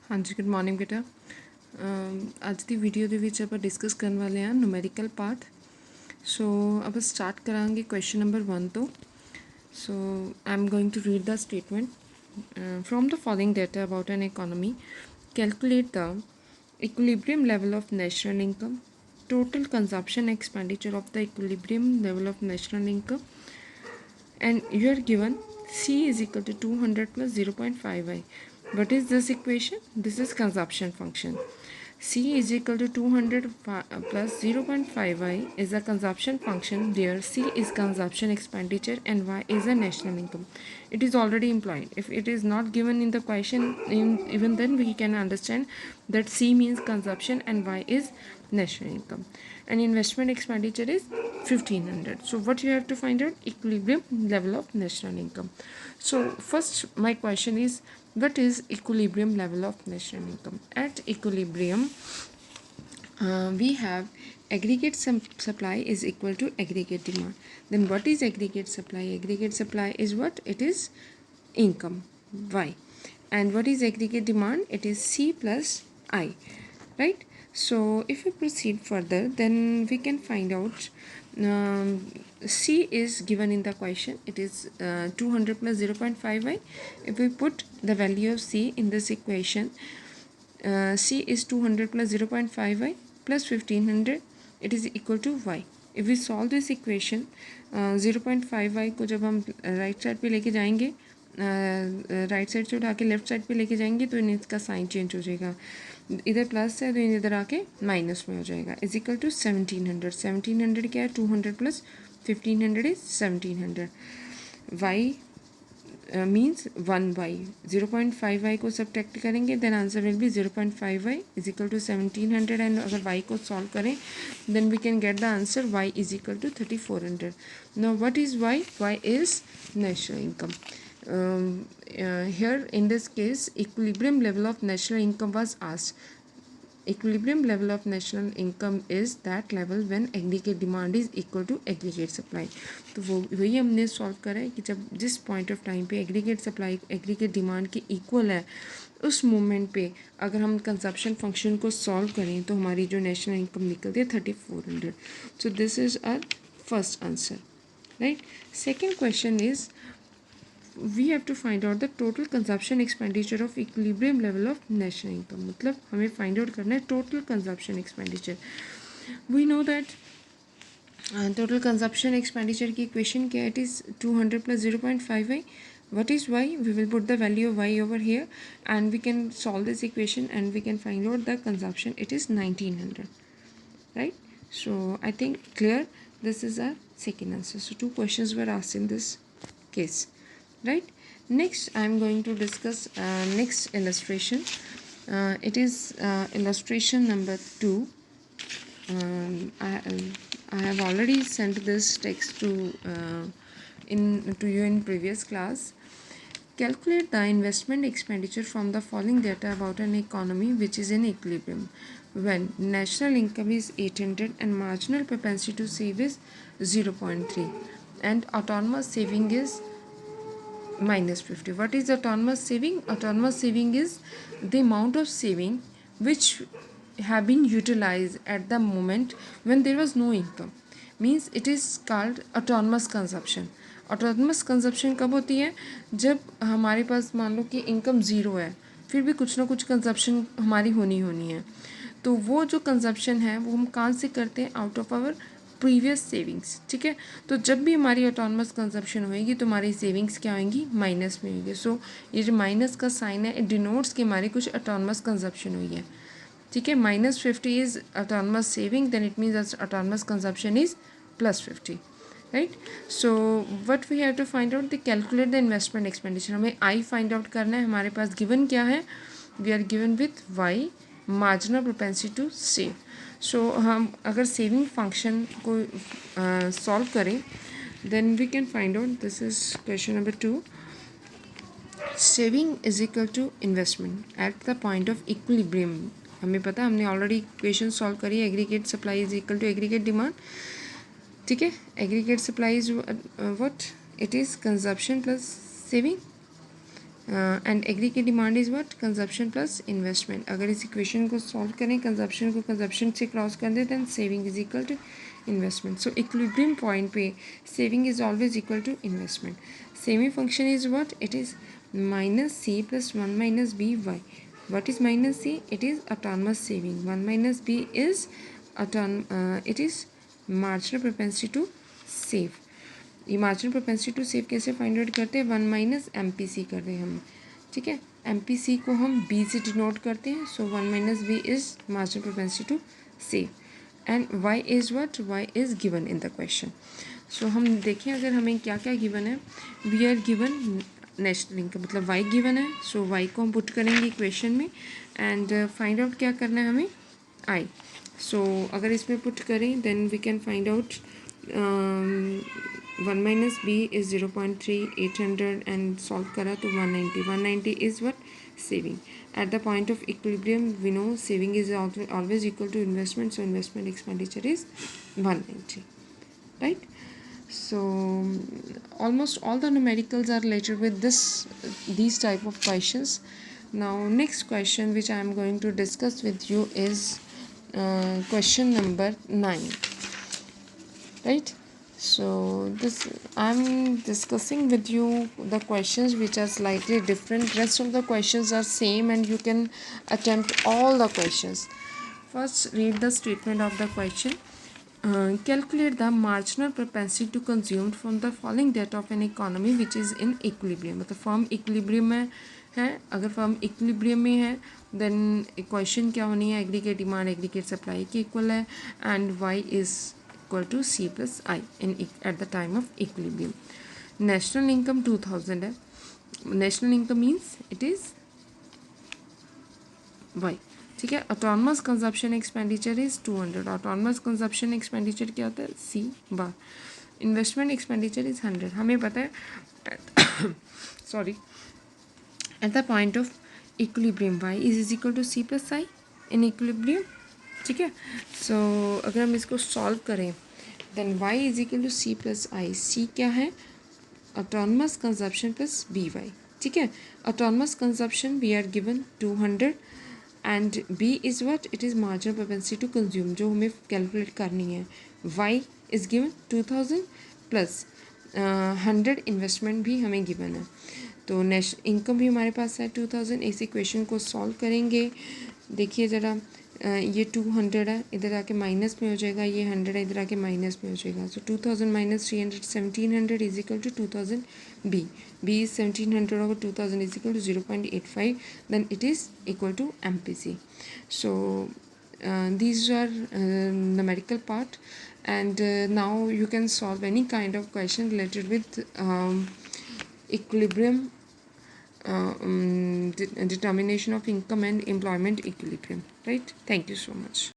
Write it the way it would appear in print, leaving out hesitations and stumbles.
हाँ जी, good morning बेटा। ਅੱਜ ਦੀ ਵੀਡੀਓ ਦੇ ਵਿੱਚ ਆਪਾਂ ਡਿਸਕਸ ਕਰਨ ਵਾਲੇ ਹਾਂ ਨੂਮੈਰੀਕਲ ਪਾਰਟ। ਸੋ ਆਪਾਂ ਸਟਾਰਟ ਕਰਾਂਗੇ ਕੁਐਸਚਨ ਨੰਬਰ 1 ਤੋਂ। So I am going to read the statement from the following data about an economy calculate the equilibrium level of national income, total consumption expenditure of the equilibrium level of national income, and you are given C is equal to 200 plus 0.5i. What is this equation? This is consumption function. C is equal to 200 plus 0.5i is a consumption function where C is consumption expenditure and y is a national income. It is already implied. If it is not given in the question, even then we can understand that C means consumption and y is national income. And investment expenditure is 1500. So what you have to find out? Equilibrium level of national income. So first my question is, what is equilibrium level of national income? At equilibrium we have aggregate supply is equal to aggregate demand. Then what is aggregate supply? Aggregate supply is what? It is income, y. And what is aggregate demand? It is C plus I, right? So if we proceed further, then we can find out C is given in the question. It is 200 plus 0.5i. If we put the value of C in this equation, C is 200 plus 0.5i plus 1500, it is equal to y. If we solve this equation, 0.5i को जब हम right side पे लेके जाएंगे, right side से उठा के left side पे लेके जाएंगे तो इसका साइन चेंज हो जाएगा, इधर प्लस है तो इधर आके माइनस में हो जाएगा, इज इक्वल टू 1700. 1700 क्या है? 200 plus 1500 is 1700. y means 1y. 0.5y को सब्ट्रैक्ट करेंगे, then answer will be 0.5y is equal to 1700. And अगर y को सॉल्व करें then we can get the answer y is equal to 3400. Now what is y? y is national income. Here in this case equilibrium level of national income was asked. Equilibrium level of national income is that level when aggregate demand is equal to aggregate supply. तो वो वही हमने solve करा है कि जब जिस point of time पे एग्रीगेट सप्लाई एग्रीगेट डिमांड के इक्वल है, उस मोमेंट पे अगर हम कंजप्शन फंक्शन को सॉल्व करें तो हमारी जो नेशनल इनकम निकलती है 3400. So this is our first answer, right. Second question is we have to find out the total consumption expenditure of equilibrium level of national income. मतलब हमें find out करना है total consumption expenditure. We know that total consumption expenditure की equation क्या है? It is 200 plus 0.5y. What is y? We will put the value of y over here and we can solve this equation and we can find out the consumption. It is 1900, right? So I think clear. This is our second answer. So two questions were asked in this case, right? Next I am going to discuss next illustration. It is illustration number 2. I have already sent this text to you in previous class. Calculate the investment expenditure from the following data about an economy which is in equilibrium when national income is 800 and marginal propensity to save is 0.3 and autonomous saving is minus 50. What is autonomous saving? Autonomous saving is the amount of saving which have been utilized at the moment when there was no income. Means it is called autonomous consumption. Autonomous consumption कब होती है? जब हमारे पास मान लो कि income zero है, फिर भी कुछ ना कुछ कंजप्शन हमारी होनी है. तो वो जो कंजप्शन है वो हम कहाँ से करते हैं? Out of our previous savings. ठीक है, तो जब भी हमारी ऑटोनमस कंजप्शन होएगी तो हमारी सेविंग्स क्या होंगी? माइनस में होंगी. सो ये जो माइनस का साइन है इट डिनोट्स कि हमारी कुछ ऑटोनमस कंजप्शन हुई है. ठीक है, -50 is autonomous saving, then it means autonomous consumption is +50, right. So what we have to find out? The calculate the investment expenditure. हमें आई फाइंड आउट करना है. हमारे पास गिवन क्या है? We are given with Y, marginal propensity to save. So हम अगर saving function को solve करें then we can find out. This is question number 2. Saving is equal to investment at the point of equilibrium. हमें पता, हमने already equation solve करी. Aggregate supply is equal to aggregate demand. ठीक है, aggregate supply is what? It is consumption plus saving, and aggregate demand is what, consumption plus investment. अगर इस equation को solve करें, कंजप्शन को कंजप्शन से cross कर दें, then saving is equal to investment. So equilibrium point पे saving is always equal to investment. Semi function is what, it is minus c plus 1 minus b y. What is minus c? It is autonomous saving. 1 minus b is it is marginal propensity to save. ये marginal propensity to save कैसे find out करते हैं, 1 minus M P सी कर रहे हैं हम. ठीक है, एम पी सी को हम बी से डिनोट करते हैं. So 1 minus B is marginal propensity to save. And Y is what, Y is given in the question. So हम देखें अगर हमें क्या क्या गिवन है. We are given national income, मतलब वाई गिवन है. सो वाई को हम पुट करेंगे इक्वेशन में एंड फाइंड आउट क्या करना है हमें, आई. सो अगर इसमें पुट करें then we can find out 1 minus B is 0.3800 and solve करा तो 190 is what, saving. At the point of equilibrium, we know saving is always equal to investment, so investment expenditure is 190, right? So almost all the numericals are related with these type of questions. Now next question which I am going to discuss with you is question number 9, right? So this I'm discussing with you the questions which are slightly different. Rest of the questions are same and you can attempt all the questions. First read the statement of the question. Calculate the marginal propensity to consume from the following data of an economy which is in equilibrium. मतलब firm equilibrium में है. अगर firm equilibrium में है then equation क्या होनी है, aggregate demand aggregate supply के इक्वल है and Y is equal to C plus I in at the time of equilibrium. National income 2000 है. National income means it is Y. ठीक है. Autonomous consumption expenditure is 200. Autonomous consumption expenditure क्या होता है, C bar. Investment expenditure is 100. हमें पता है sorry, at the point of equilibrium Y is equal to C plus I in equilibrium. ठीक है. सो अगर हम इसको सॉल्व करें then y is equal to C plus I. C क्या है, autonomous consumption plus B Y. ठीक है. Autonomous consumption we are given 200 and B is what, it is marginal propensity to consume जो हमें कैलकुलेट करनी है. y is given 2000 plus 100 investment भी हमें गिवन है. तो नेशनल इनकम भी हमारे पास है 2000. इस इक्वेशन को सॉल्व करेंगे. देखिए ज़रा, ये 200 है, इधर आके माइनस में हो जाएगा. ये 100 है, इधर आके माइनस में हो जाएगा. So 2000 minus 300, 1700 is equal to 2000 B. B is 1700 over 2000 is equal to 0.85. Then it is equal to M P C. So these are numerical part and now you can solve any kind of question related with equilibrium, determination of income and employment equilibrium, right? Thank you so much.